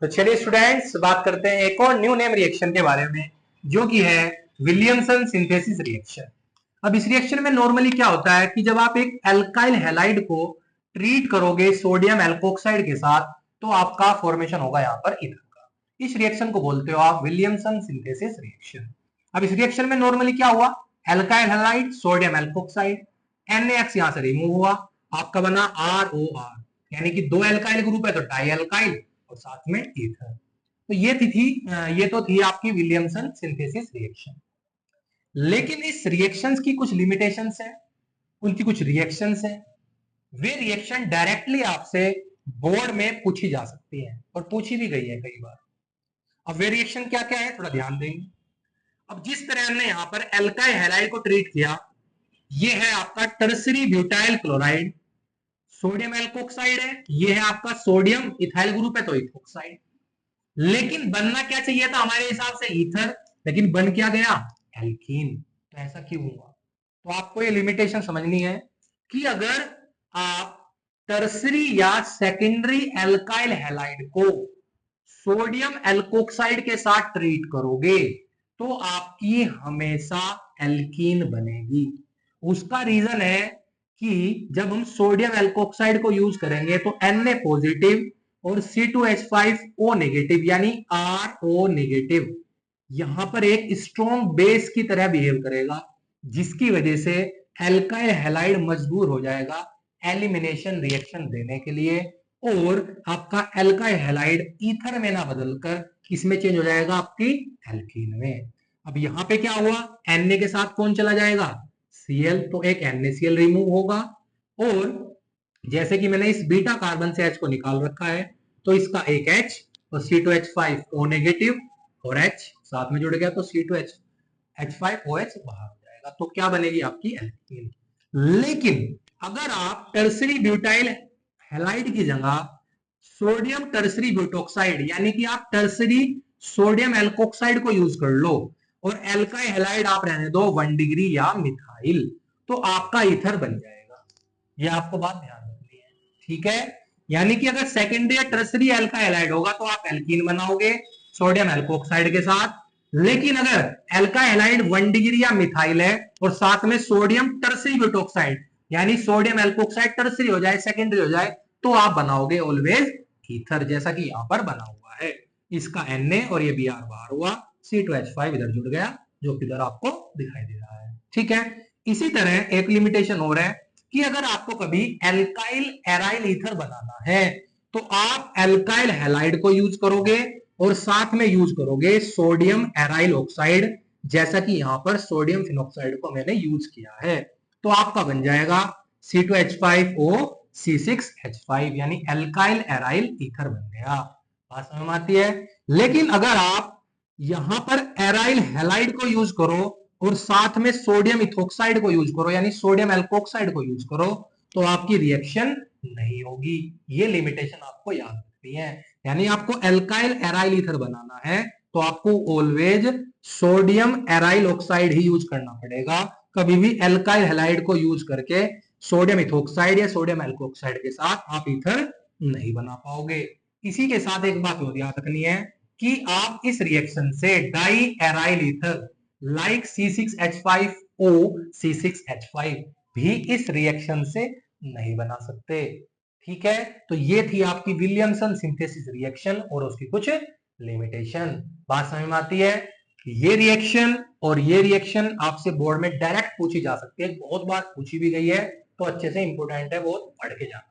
तो चलिए स्टूडेंट्स बात करते हैं एक और न्यू नेम रिएक्शन के बारे में, जो कि है विलियमसन सिंथेसिस रिएक्शन। अब इस रिएक्शन में नॉर्मली क्या होता है कि जब आप एक एल्काइल हैलाइड को ट्रीट करोगे सोडियम एल्कोक्साइड के साथ, तो आपका फॉर्मेशन होगा यहाँ पर ईथर का। इस रिएक्शन को बोलते हो आप विलियमसन सिंथेसिस रिएक्शन। अब इस रिएक्शन में नॉर्मली क्या हुआ, alkyl halide sodium alkoxide, NaX यहां से रिमूव हुआ, आपका बना ROR, यानी कि दो एल्काइल ग्रुप है तो डाई एल्काइल और साथ में ईथर। तो ये तो थी आपकी विलियमसन सिंथेसिस रिएक्शन। लेकिन इस रिएक्शंस की कुछ लिमिटेशंस है, उनकी कुछ रिएक्शंस है, वे रिएक्शन डायरेक्टली आपसे बोर्ड में पूछी जा सकती है और पूछी भी गई है कई बार। अब वे रिएक्शन क्या क्या है थोड़ा ध्यान देंगे। अब जिस तरह हमने यहां पर एल्काइल हैलाइड को ट्रीट किया, ये है आपका tertiary butyl chloride, sodium alkoxide है, ये है आपका सोडियम इथाइल ग्रुप है तो इथोक्साइड। लेकिन बनना क्या चाहिए था हमारे हिसाब से ईथर, लेकिन बन क्या गया एल्कीन। तो ऐसा क्यों हुआ? तो आपको ये लिमिटेशन समझनी है कि अगर आप टर्सरी या सेकेंडरी एल्काइल हैलाइड को सोडियम एल्कोक्साइड के साथ ट्रीट करोगे तो आपकी हमेशा एल्कीन बनेगी। उसका रीजन है कि जब हम सोडियम एल्कोक्साइड को यूज करेंगे तो Na पॉजिटिव और C2H5O नेगेटिव यानी RO नेगेटिव यहां पर एक स्ट्रॉन्ग बेस की तरह बिहेव करेगा, जिसकी वजह से एल्काइल हैलाइड मजबूर हो जाएगा एलिमिनेशन रिएक्शन देने के लिए, और आपका एल्काइल हैलाइड ईथर में ना बदलकर किसमें चेंज हो जाएगा, आपकी एल्कीन में। अब यहां पे क्या हुआ, Na के साथ कौन चला जाएगा, Cl, तो एक NaCl रिमूव होगा, और जैसे कि मैंने इस बीटा कार्बन से H को निकाल रखा है तो इसका एक H और C2H5O नेगेटिव और H साथ में जुड़ गया तो C2H5OH बाहर हो जाएगा, तो क्या बनेगी आपकी एल्कीन। लेकिन अगर आप टर्सरी ब्यूटाइल हैलाइड की जगह सोडियम टर्सरी ब्यूटोक्साइड यानी कि आप टर्सरी सोडियम एल्कोक्साइड को यूज कर लो और एल्काइल हैलाइड आप रहने दो 1 डिग्री या मिथाइल, तो आपका ईथर बन जाएगा। ये आपको बात ध्यान रखनी है, ठीक है। यानी कि अगर सेकेंडरी या टर्सरी एल्काइल हैलाइड होगा तो आप एल्कीन बनाओगे सोडियम एल्कोक्साइड के साथ, लेकिन अगर एल्काइल हैलाइड 1 डिग्री या मिथाइल है और साथ में सोडियम टर्सरी ब्यूटोक्साइड यानी सोडियम एल्कोक्साइड टर्सरी हो जाए सेकेंडरी हो जाए तो आप बनाओगे ऑलवेज ईथर, जैसा कि यहां पर बना हुआ है। इसका Na और ये Br बाहर हुआ, C2H5 इधर जुड़ गया जो कि इधर आपको दिखाई दे रहा है, ठीक है। इसी तरह एक लिमिटेशन और है कि अगर आपको कभी एल्काइल एराइल ईथर बनाना है तो आप एल्काइल हैलाइड को यूज करोगे और साथ में यूज करोगे सोडियम एराइल ऑक्साइड, जैसा कि यहां पर सोडियम फिनॉक्साइड को मैंने यूज किया है, तो आपका बन जाएगा C2H5O C6H5 यानी एल्काइल एराइल ईथर बन गया। बात समझ में आती है। लेकिन अगर आप यहां पर एराइल हैलाइड को यूज करो और साथ में सोडियम इथोक्साइड को यूज करो यानी सोडियम एल्कोक्साइड को यूज करो तो आपकी रिएक्शन नहीं होगी। ये लिमिटेशन आपको याद रखनी है। यानी आपको एल्काइल एराइल ईथर बनाना है तो आपको ऑलवेज सोडियम एराइल ऑक्साइड ही यूज करना पड़ेगा, कभी भी एल्काइल हैलाइड को यूज करके सोडियम इथोक्साइड या सोडियम एल्कोक्साइड के साथ आप ईथर नहीं बना पाओगे। इसी के साथ एक बात और याद रखनी है कि आप इस रिएक्शन से die aryl ether like C6H5O C6H5 भी इस रिएक्शन से नहीं बना सकते, ठीक है। तो ये थी आपकी विलियमसन सिंथेसिस रिएक्शन और उसकी कुछ लिमिटेशन। बात समझ में आती है। ये रिएक्शन और ये रिएक्शन आपसे बोर्ड में डायरेक्ट पूछी जा सकती है, बहुत बार पूछी भी गई है, तो अच्छे से इंपोर्टेंट है, बहुत पढ़ के जाना।